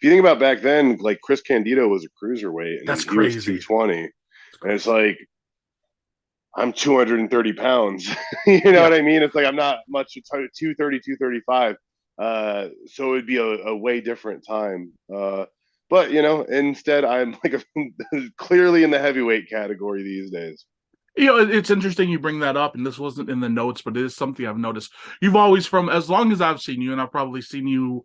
you think about back then, like Chris Candido was a cruiserweight That's and he was crazy. 220. That's And it's crazy. like, I'm 230 pounds. You know Yeah. what I mean? It's like I'm not much. It's 230, 235. So it'd be a way different time. But instead I'm like clearly in the heavyweight category these days. It's interesting you bring that up, and this wasn't in the notes, but it is something I've noticed. You've always, from as long as I've seen you, and I've probably seen you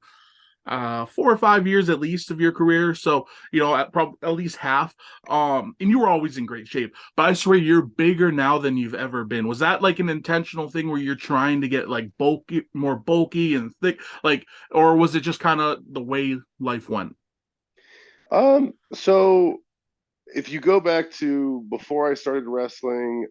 4 or 5 years at least of your career. So, at least half. And you were always in great shape. But I swear you're bigger now than you've ever been. Was that like an intentional thing where you're trying to get like bulky, more bulky and thick, like, or was it just kind of the way life went? So if you go back to before I started wrestling,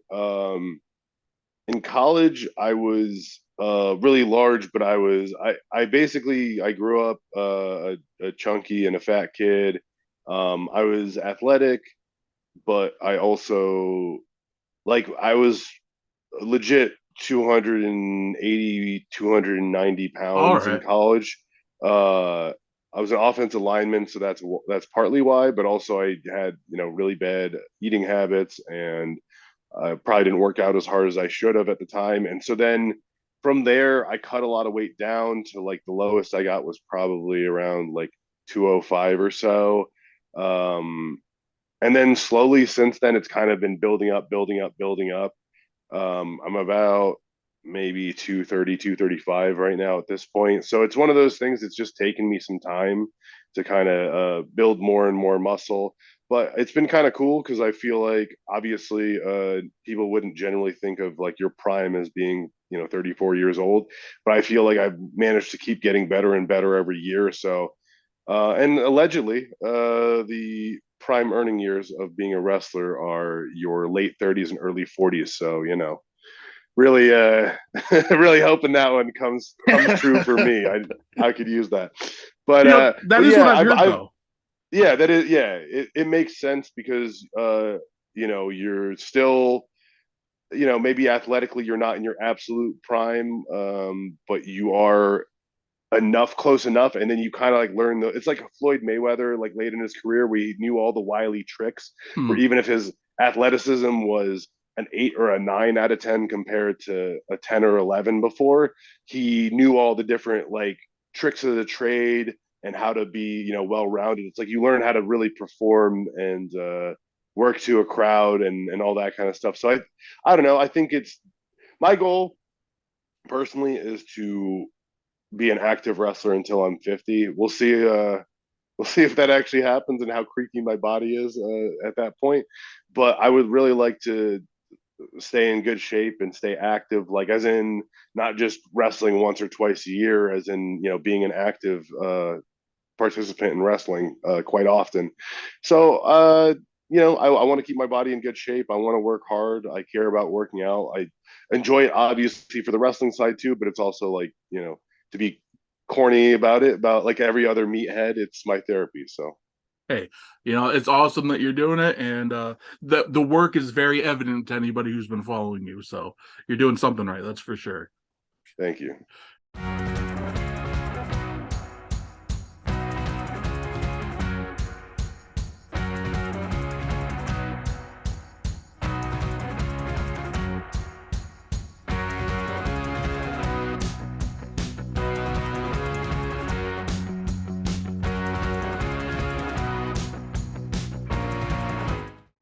in college I was really large, but I basically I grew up a chunky and a fat kid. I was athletic, but I also I was legit 280, 290 All pounds in right. college. Uh, I was an offensive lineman, so that's partly why, but also I had really bad eating habits, and I probably didn't work out as hard as I should have at the time. And so then from there, I cut a lot of weight down to like the lowest I got was probably around like 205 or so. Um, and then slowly since then, it's kind of been building up, building up, building up. I'm about maybe 230, 235 right now at this point. So it's one of those things that's just taken me some time to kind of build more and more muscle. But it's been kind of cool because I feel like obviously people wouldn't generally think of like your prime as being 34 years old, but I feel like I've managed to keep getting better and better every year. So and allegedly, the prime earning years of being a wrestler are your late 30s and early 40s. So, really, really hoping that one comes true for me. I could use that, That but is what yeah, I've heard I've though. yeah, that is yeah, it makes sense because you're still maybe athletically you're not in your absolute prime, but you are enough close enough, and then you kind of like learn it's like Floyd Mayweather like late in his career where he knew all the wily tricks, where Hmm. even if his athleticism was an 8 or a 9 out of 10 compared to a 10 or 11 before, he knew all the different like tricks of the trade and how to be well rounded. It's like you learn how to really perform and work to a crowd and all that kind of stuff. So I don't know, I think it's my goal personally is to be an active wrestler until I'm 50. We'll see. We'll see if that actually happens and how creaky my body is at that point. But I would really like to stay in good shape and stay active, like as in not just wrestling once or twice a year, as in being an active participant in wrestling quite often. So I want to keep my body in good shape. I want to work hard. I care about working out. I enjoy it obviously for the wrestling side too, but it's also like to be corny about it, about like every other meathead, it's my therapy. So Hey, it's awesome that you're doing it, and the work is very evident to anybody who's been following you. So you're doing something right, that's for sure. thank you.